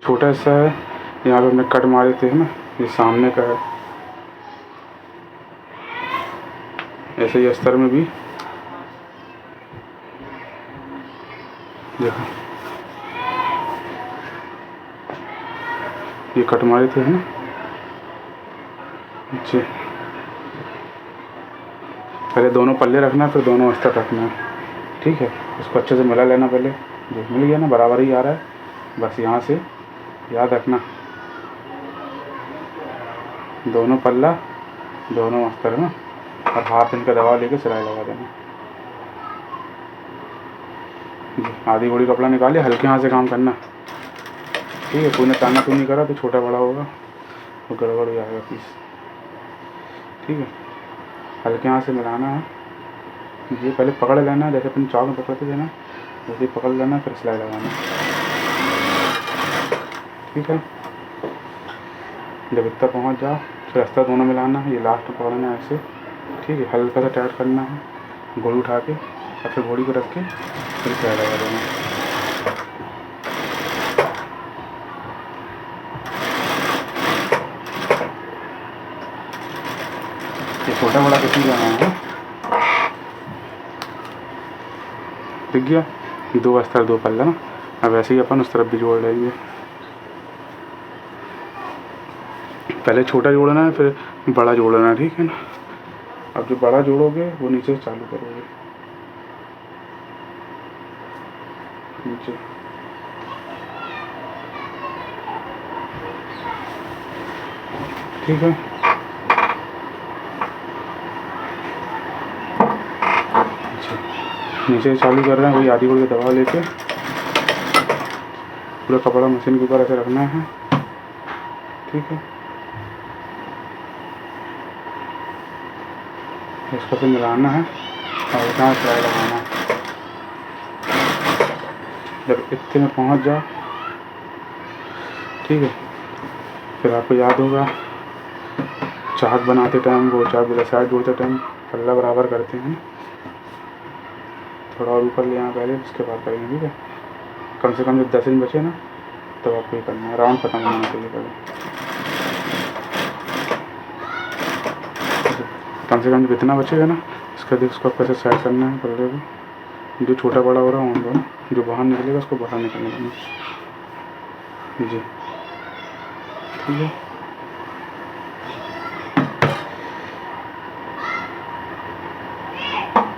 छोटा हिस्सा है, यहाँ पे हमने कट मारे थे ना, ये सामने का है। ऐसे ही अस्तर में भी देखो, ये कट मारे थे ना। अच्छा, पहले दोनों पल्ले रखना है, फिर दोनों अस्तर रखना है, ठीक है। इसको अच्छे से मिला लेना पहले। जो मिल गया ना, बराबर ही आ रहा है, बस यहाँ से याद रखना, दोनों पल्ला दोनों अस्तर ना, और हाथ इनका दबा लेके सिलाई लगा देना। आधी बोरी कपड़ा निकालिए, हल्के हाथ से काम करना, ठीक है। कोई ताना तो नहीं करा तो छोटा बड़ा होगा तो गड़बड़ हो जाएगा पीस, ठीक है। हल्के हाथ से मिलाना है। ये पहले पकड़ लेना है, जैसे अपन चाक में पकड़ते थे ना, वैसे ही पकड़ लेना, फिर सिलाई लगाना, ठीक है। जब इतना पहुँच जाओ, फिर रास्ता दोनों मिलाना है, ये लास्ट में पकड़ना है ऐसे, ठीक है। हल्का सा टाइट करना है, गोल उठा के और फिर घोड़ी को रख के फिर सिलाई लगा देना। ये छोटा बड़ा किसी का है, दिख गया। दो अस्तर दो पल्ला ना। अब ऐसे ही अपन उस तरफ भी जोड़ लेंगे। पहले छोटा जोड़ना है, फिर बड़ा जोड़ना है, ठीक है ना। अब जो बड़ा जोड़ोगे वो नीचे से चालू करोगे, नीचे, ठीक है। अच्छा, नीचे से चालू कर रहे हैं, वही आधी गोल के दबा लेके पूरा कपड़ा मशीन के ऊपर ऐसे रखना है, ठीक है। इसको फिर मिलाना है और इतना सिलाई लगाना है। जब इतने में पहुंच जाओ, ठीक है, फिर आपको याद होगा चाक बनाते टाइम, वो चाक वाला साइड जोड़ते टाइम पल्ला बराबर करते हैं, थोड़ा और ऊपर ले आना पहले, उसके बाद करेंगे, ठीक है। कम से कम जब 10 इंच बचे ना, तो आपको ये करना है, राउंड खत्म होना चाहिए पहले। कम से कम जब इतना बचेगा ना, इसका देख, उसको कैसे साइड करना है पल्ले को। जो छोटा बड़ा हो रहा है उन दोनों, जो बाहर निकलेगा उसको बाहर निकलने देना जी, ठीक है।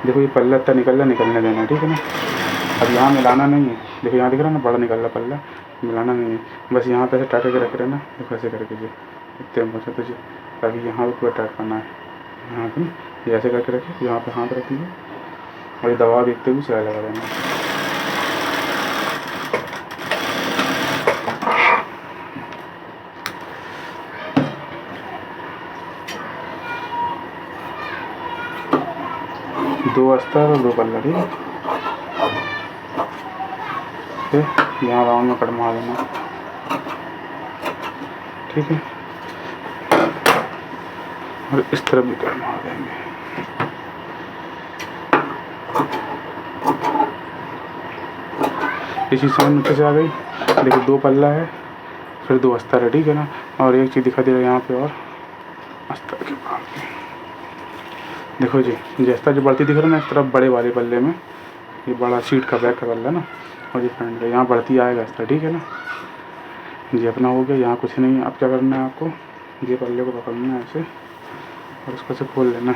देखो ये पल्ला इतना निकलने देना, ठीक है ना। अब यहाँ मिलाना नहीं है, देखो यहाँ दिख रहा है ना, बड़ा निकल रहा पल्ला, मिलाना नहीं है, बस यहाँ पे ऐसे टाइट करके रख रहना, देखो ऐसे करके जी, इतने बचा तुझे, ताकि यहाँ पे पूरा टाइट करना है। यहाँ पे ये ऐसे करके रखिए, यहाँ पे हाथ रखिए और ये दवा देखते हुए सिलाई लगा देना। दो अस्तर और दो पल्ला, ठीक है। फिर यहाँ राउंड में कट मार देना, ठीक है। और इस तरफ भी कट मार देंगे। इसी समझ में कैसे आ गई, देखो दो पल्ला है, फिर दो अस्तर है, ठीक है ना। और एक चीज़ दिखा दे रहा है यहाँ पे, और अस्तर के बाद देखो जी, जैसा जो बढ़ती दिख रहा है ना, इस तरफ बड़े वाले पल्ले में, ये बड़ा सीट का बैक का पल्ला ना, और ये फ्रंट का, यहाँ बढ़ती आएगा अस्तर, ठीक है ना। ये अपना हो गया, यहाँ कुछ नहीं है। अब क्या करना है आपको, ये पल्ले को पकड़ना है ऐसे और इसको से खोल लेना,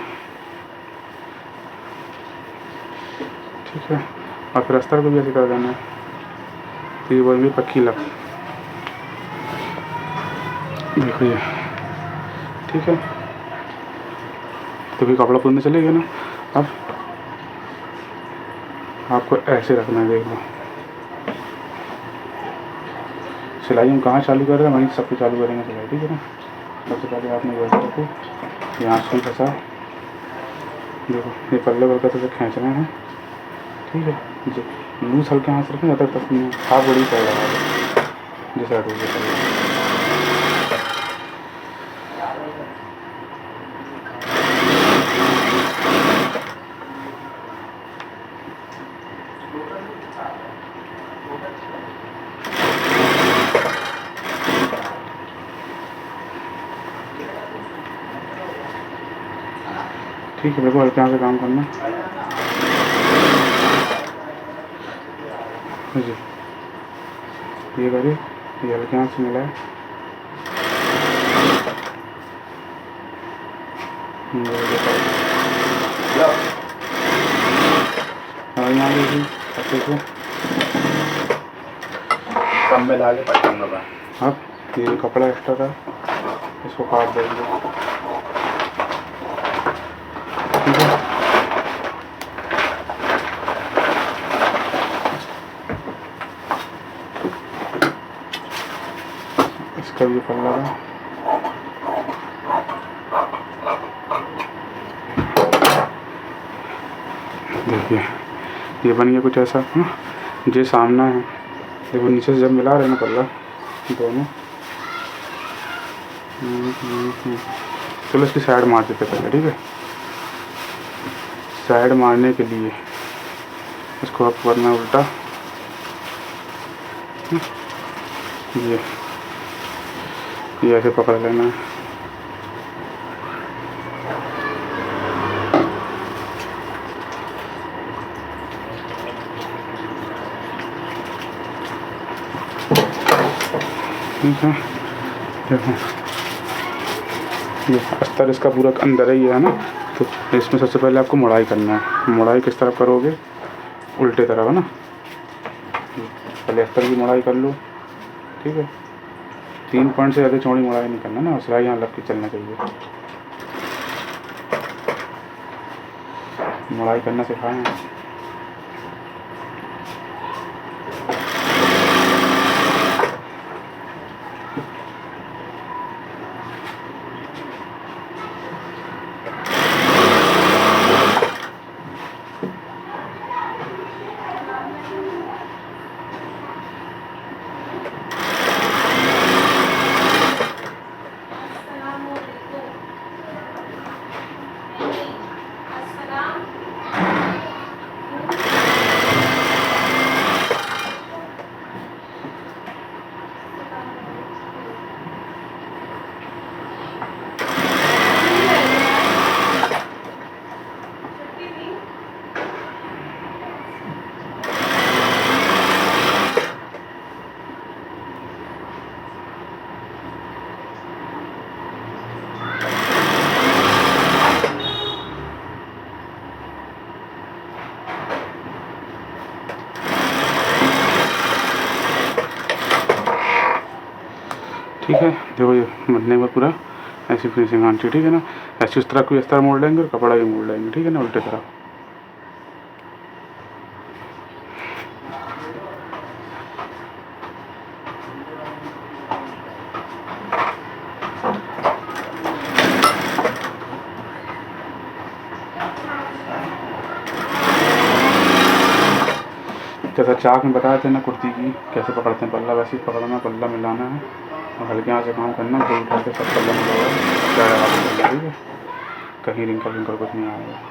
ठीक है। और फिर अस्तर को भी ऐसे कर देना है, तो ये बोल भी पक्की लग, देखो ये, ठीक है। तो फिर कपड़ा पूरने चलेगा ना। अब आपको ऐसे रखना है, देख लो सिलाई हम कहाँ चालू कर रहे हैं, वहीं सब पे चालू करेंगे सिलाई, ठीक है ना। सबसे पहले आपने वैसे रखो, यहाँ सुई फंसा, देखो ये पल्ले वर्कर से खींचना है, ठीक है जी। लूज हल्के हाथ से रखें, ज़्यादा तक नहीं, हाथ बड़ी साइड लगा दो, जैसे हटो जैसे। ठीक है, देखो हल्के हाथ से काम करना जी। ये करिए, ये हल्के हाथ से मिलाए, और यहाँ देखिए अच्छे से कम में ला के पटूंगा। अब ये कपड़ा एक्स्ट्रा था, इसको काट देंगे। ठीक है, इसका ये पल्ला है, देखिए ये बन गया कुछ ऐसा। ये सामना है, देखो नीचे से जब मिला रहे ना पल्ला दोनों। चलो इसकी साइड मार देते पहले, ठीक है। साइड मारने के लिए इसको अब करना उल्टा, ये ऐसे पकड़ लेना है। ठीक है, देखो ये अस्तर इसका पूरा अंदर ही है ना, तो इसमें सबसे पहले आपको मुड़ाई करना है। मुड़ाई किस तरफ करोगे? उल्टे तरफ है ना। पहले अस्तर की मुड़ाई कर लो, ठीक है। 3 पॉइंट से ज़्यादा चौड़ी मुड़ाई नहीं करना ना, सिलाई यहाँ लग के चलना चाहिए। मुड़ाई करना सिखाएं। ठीक है, देखो ये बनने में पूरा ऐसी फिनिशिंग आनी चाहिए, ठीक है ना। ऐसी उस तरह को इस तरह मोड़ लेंगे और कपड़ा भी मोड़ लेंगे, ठीक है ना, उल्टे तरह। जैसा चाक में बताए थे ना कुर्ती की कैसे पकड़ते हैं पल्ला, वैसे ही पकड़ना, पल्ला मिलाना है और हल्के हाथ से काम करना। जो उठा के सब पल्ला मिलाओ, ठीक है। कहीं रिंकल कुछ नहीं आएगा।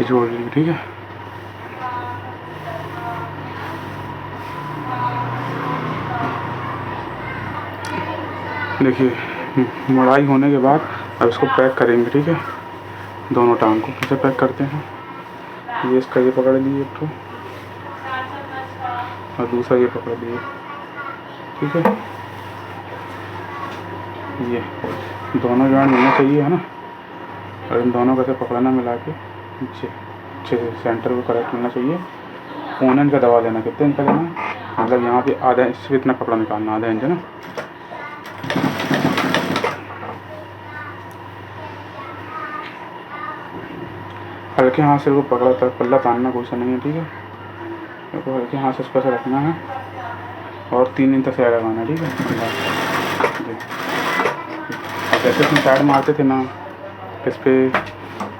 ये जोड़ लीजिए, ठीक है। देखिए मोड़ाई होने के बाद अब इसको पैक करेंगे, ठीक है। दोनों टांग को कैसे पैक करते हैं, ये इसका ये पकड़ लिए एक तो, और दूसरा ये पकड़ लिए, ठीक है। ये दोनों जॉइंट मिलना चाहिए, है ना। और इन दोनों को ऐसे पकड़ना मिला के नीचे अच्छे से सेंटर को करेक्ट मिलना चाहिए। पौने इंच का दबा लेना, कितने इंच का लेना, मतलब यहाँ पे आधा इंच से इतना कपड़ा निकालना, आधा इंच, है ना। हल्के हाथ से वो पकड़ा तक पल्ला तानना कोई सा नहीं है, ठीक है। तो हल्के हाथ से इसको ऐसे रखना है और 3 इंच तक साइड लगाना है, ठीक है। जैसे इसमें साइड मारते थे ना, इस पर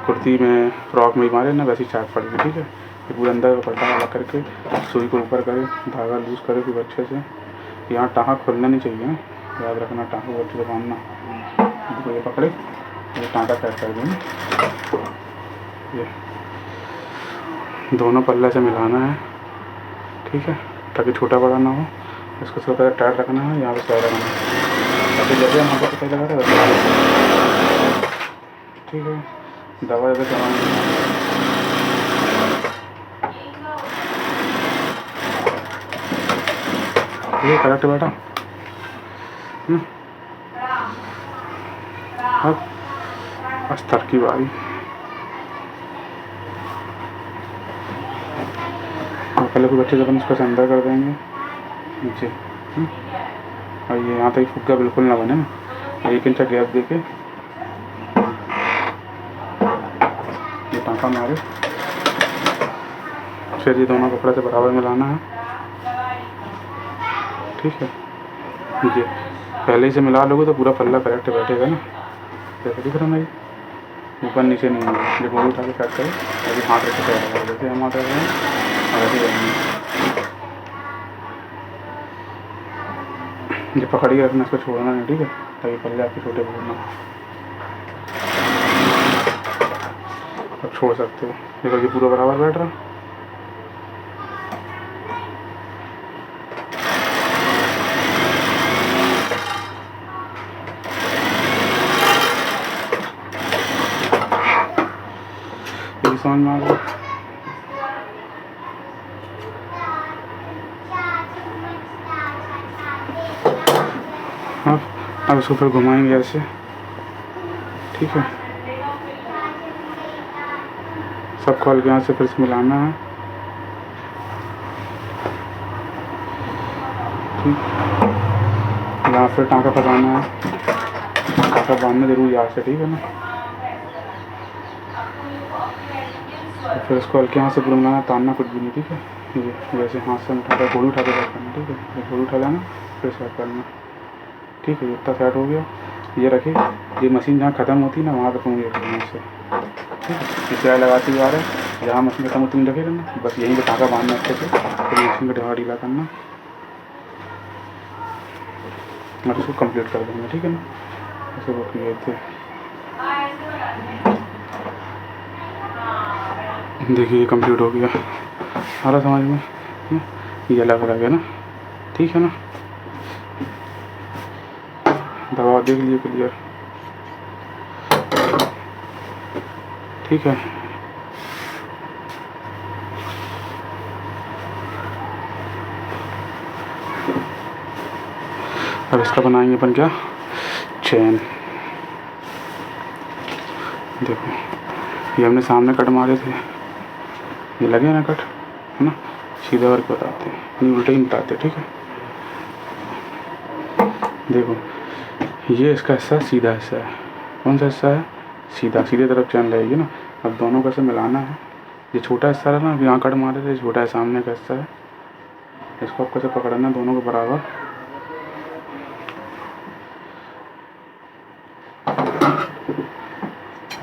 कुर्ती में फ्रॉक में ही मारे ना, वैसी चाट पड़ेगी, ठीक है। फिर पूरे अंदर का पट्टा अलग करके सुई को ऊपर करे, धागा लूज करे खूब अच्छे से। यहाँ टाँका खोलना नहीं चाहिए ना, याद रखना, टाँका को अच्छे से बांधना। देखो ये पकड़े, ये टाँका टाइट कर देंगे। ये दोनों पल्ले से मिलाना है, ठीक है, ताकि छोटा बड़ा ना हो। इसको थोड़ा टाइट रखना है, यहाँ पे साइड रखना है, ताकि जैसे हम हमको पता लगा था वैसे, ठीक है। दवा जैसे चलाना, ये करेक्ट बेटा। अब अस्तर की बारी, और पहले कुछ अच्छे से अपन इसको अंदर कर देंगे नीचे, और ये यहाँ तक फुग्गा बिल्कुल ना बने ना, 1 इंच गैप देके ये टाँका मारे। फिर ये दोनों कपड़े से बराबर मिलाना है, ठीक है। ये पहले ही से मिला लोगे तो पूरा पल्ला करेक्ट बैठेगा ना, जैसे दिख रहा है मेरी, ऊपर नीचे नहीं होगा। जब वो उठा के सेट करें, अभी हाथ रख के सेट करें, जैसे हम हाथ रख रहे हैं ऐसे करेंगे। ये पकड़ के रखना, इसको छोड़ना नहीं, ठीक है, ताकि पल्ले आपके छोटे बड़े ना। अब छोड़ सकते हो, देखो ये पूरा बराबर बैठ रहा। समझ में आ गया। अब इसको फिर घुमाएंगे ऐसे, ठीक है। सब खोल के यहाँ से फिर से मिलाना है, ठीक। यहाँ फिर टाँका फंसाना है, टाँका बांधना जरूर यहाँ से, ठीक है ना। फिर इसको हल्के हाथ से पूरा मिलाना, तानना कुछ भी नहीं, ठीक है। ये वैसे हाथ से उठाकर गोली उठा के सेट करना, ठीक है। ये गोली उठा लेना, फिर सेट करना, ठीक है। इतना सेट हो गया। ये रखिए, ये मशीन जहाँ ख़त्म होती है ना, वहाँ तक ये रखना इससे, ठीक है। ये सिलाई लगाते हुए आ रहा है, जहाँ मशीन खत्म होती है रखे करना, बस यहीं पर टाँका बांधना अच्छे से, फिर मशीन का ढीला ढीला करना और इसको कंप्लीट कर देंगे, ठीक है ना। ऐसे वो किए थे, देखिए ये कंप्लीट हो गया, आ रहा समझ में। ये अलग अलग है ना, ठीक है ना। दबाव देख लीजिए क्लियर, ठीक है। अब इसका बनाएंगे अपन क्या, चैन। देखो ये हमने सामने कट मारे थे, ये लगे ना कट, है ना, सीधा वर्क बताते हैं, नहीं उल्टे ही बताते, ठीक है। देखो ये इसका हिस्सा सीधा हिस्सा है, कौन सा हिस्सा है, सीधा, सीधे तरफ चैन लगेगी ना। अब दोनों को ऐसे मिलाना है। ये छोटा हिस्सा है ना, यहाँ कट मारे थे, छोटा है सामने का हिस्सा है, इसको आपको कैसे पकड़ना है, दोनों को बराबर।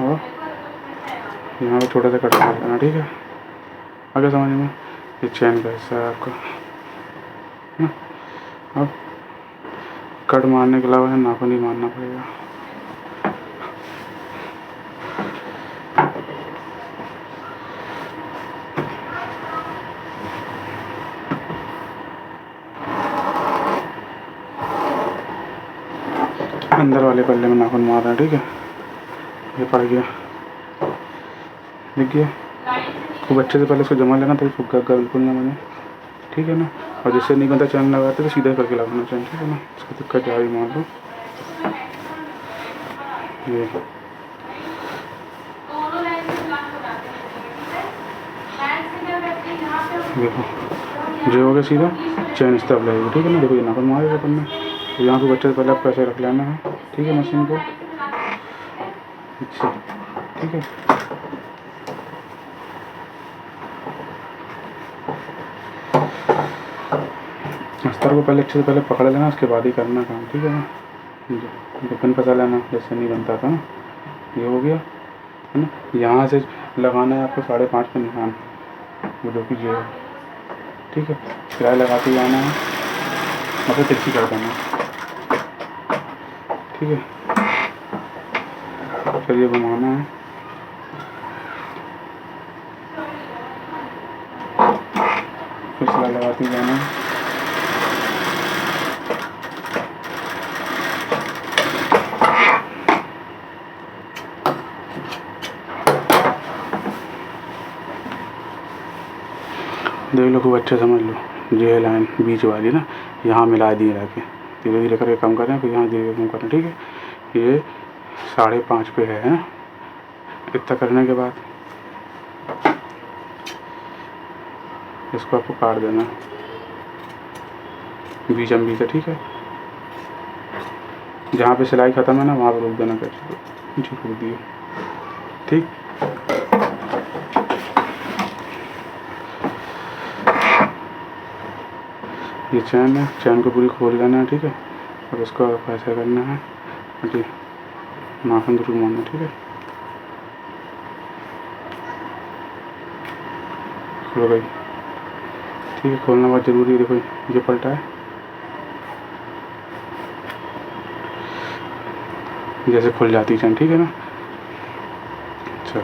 और यहाँ पे छोटा सा कट मार लेना, ठीक है। आगे समझ में, ये चैन का हिस्सा है आपका, है ना। अब कट मारने के अलावा नाखून ही मारना पड़ेगा। अंदर वाले पल्ले में नाखून मार रहे हैं, ठीक है। ये पड़ गया, दिख गया। खूब अच्छे से पहले इसको जमा लेना, तो फुग्गा बिल्कुल ना बने, ठीक है ना। और जिससे नहीं बनता चैन लगाते तो सीधा करके लगाना चैन, ठीक है ना। इसको दिक्कत जा रही मार दो। ये देखो जो हो गया सीधा, चैन इस तरफ लगेगी, ठीक है ना। देखो ये नाखून मारेगा अपन ने, तो यहाँ पे बच्चे से पहले आपको ऐसे रख लेना है, ठीक है, मशीन को। अच्छा, ठीक है। अस्तर को पहले अच्छे से पहले पकड़ लेना, उसके बाद ही करना काम, ठीक है ना। पिन फंसा लेना, जैसे नहीं बनता था ना। ये हो गया है ना। यहाँ से लगाना है आपको 5.5 पे निशान, वो जो कि ये है, ठीक है। सिलाई लगाते जाना है, मतलब तिरछी कर देना, ठीक है। फिर ये घुमाना है, फिर सिलाई लगाते जाना है। देख लो, खूब अच्छे समझ लो। ये है लाइन बीच वाली ना, यहाँ मिला दी रखे, धीरे धीरे करके कम करें, फिर यहाँ धीरे कम करें, ठीक है। ये 5.5 पे है ना। इतना करने के बाद इसको आपको काट देना बीच हम बीच, ठीक है। जहाँ पे सिलाई ख़त्म है ना, वहाँ पे रोक देना, कैसे जी रोक दिए, ठीक। ये चैन है, चैन को पूरी खोल लेना है, ठीक है। और इसको ऐसे करना है जी, नाखून जरूर मारना, ठीक है। हो गई, ठीक है। खोलना बहुत ज़रूरी है। देखो ये पलटा है, जैसे खुल जाती है चैन, ठीक है ना। चलो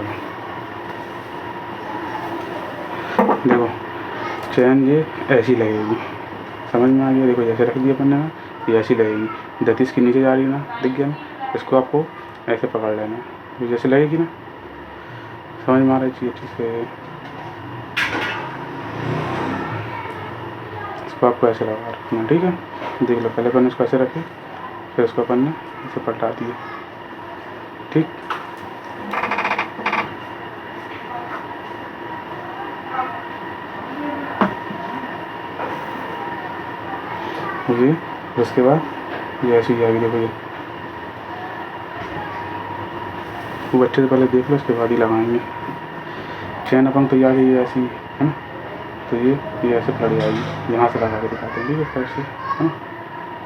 देखो, चैन ये ऐसी लगेगी, समझ में आ गया। देखो जैसे रख दिया अपन ने ना, ये ऐसी लगेगी। दती इसकी नीचे जा रही है ना, दिख गया ना। इसको आपको ऐसे पकड़ लेना है, जैसे लगेगी ना, समझ में आ रही चीज़ अच्छे से। इसको आपको ऐसे लगा रखना, ठीक है। देख लो, पहले अपन ने इसको ऐसे रखे, फिर इसको अपन ने ऐसे पलटा दिया, ठीक। जी, उसके बाद ये ऐसी जाएगी। देखो ये खूब अच्छे से पहले देख लो, उसके बाद ही लगाएंगे। चैन अपन तैयार है, ये ऐसी है ना। तो ये ऐसे पड़ जाएगी, यहाँ से लगा के दिखाते हैं, ठीक है, इस तरह से, है ना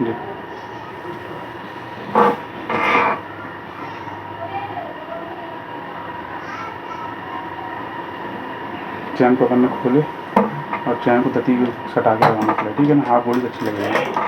जी। चैन को अपन ने खोले और चैन को तती सटा के लगाना पड़ेगा, ठीक है ना। हाथ बड़ी अच्छी लगेगी।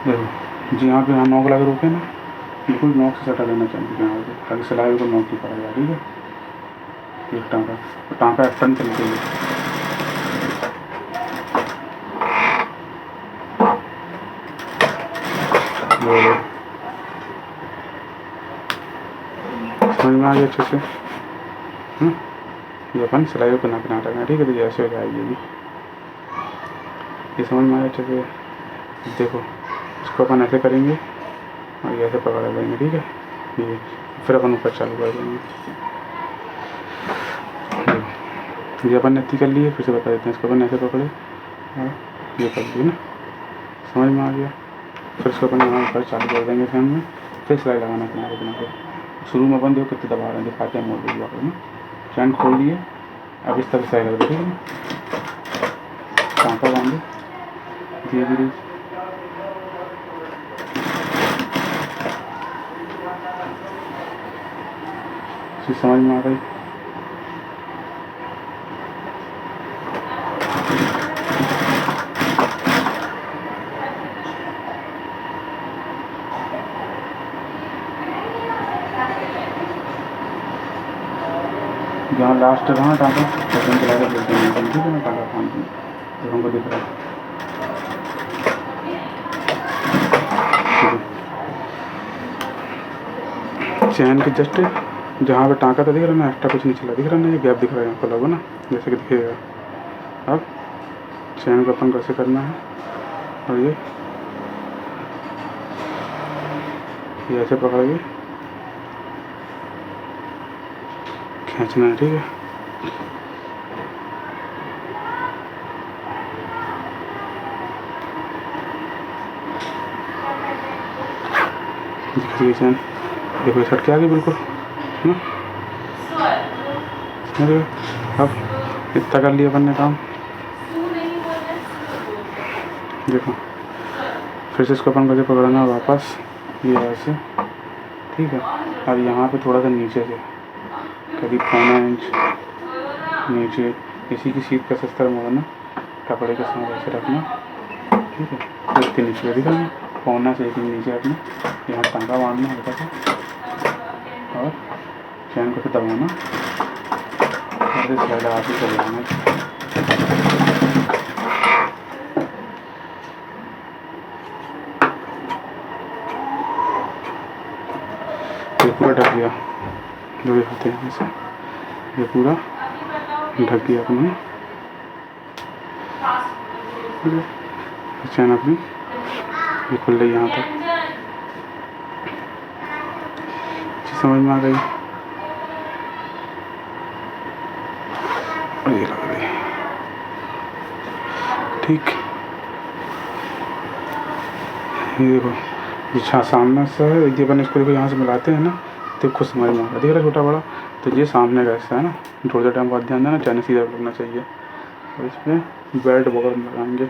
देखो जी, यहाँ पे यहाँ नोक लगा रोके ना, बिल्कुल नोक से सटा लेना चाहिए यहाँ पे, ताकि सिलाई को नोक ही पड़ेगा, ठीक है। एक टाँका टर्न करने के लिए समझ में आ गया अच्छे से। ये अपन सिलाई को नापना रखना, ठीक है। तो ये ऐसे हो जाएगी अभी, ये समझ में आया अच्छे से। देखो इसको अपन ऐसे करेंगे और ये ऐसे पकड़ लेंगे, ठीक है। ये फिर अपन ऊपर चालू कर देंगे। ये अपन ने इतनी कर ली है, फिर से बता देते हैं। इसको अपन ऐसे पकड़े और ये कर दिए ना, समझ में आ गया। फिर इसको अपन यहाँ ऊपर चालू कर देंगे फैन में, फिर सिलाई लगाना किनारे किनारे। शुरू में अपन देखो कितने दबा रहे हैं, दिखाते हैं मोड़ देगी ना। चैन खोल लिए, अब इस तरह सिलाई लग रही है, टाँका बांधे धीरे धीरे। समझ में आ रही जहाँ लास्ट रहा टाँका बटन चला के बोलते हैं ठीक है ना, टाँका काम तो हमको दिख रहा है। चैन के जस्ट जहाँ पे टाँका था दिख रहा है ना, एक्स्ट्रा कुछ नहीं चला दिख रहा है ना, ये गैप दिख रहा है यहाँ पर लगो ना, जैसे कि दिखेगा। अब चैन को अपन कैसे करना है, और ये ऐसे पकड़ के खींचना है, ठीक है। दिखिए चैन, देखो सट के आ गई बिल्कुल है ना। अरे अब इतना कर लिया अपन ने काम, देखो फिर से इसको अपन कैसे पकड़ना वापस, ये ऐसे, ठीक है। और यहाँ पे थोड़ा सा नीचे से करीब 1.25 इंच नीचे, इसी की सीट का सस्ता मोड़ना, कपड़े के साथ ऐसे रखना, ठीक है। इसके नीचे दिखा 1.25 से 1 इंच नीचे रखना, यहाँ टाँगा मारना हल्का सा, और चैन को फिर दबाना, और साइड आके चलाना। ये पूरा ढक गया, जो दिखाते हैं ऐसे, ये पूरा ढक गया अपने, चैन अपनी ये खुल रही यहाँ तक, समझ में आ गई। और ये लग रही ठीक, ये देखो पीछा सामने से है, ये अपन इसको देखो यहाँ से मिलाते हैं ना, तो खुद समझ में आ रहा है, देख रहा छोटा बड़ा, तो ये सामने का हिस्सा है ना, थोड़ी देर टाइम बाद ध्यान देना, चैन सीधा लगना चाहिए। और इसमें बेल्ट वगैरह लगाएंगे।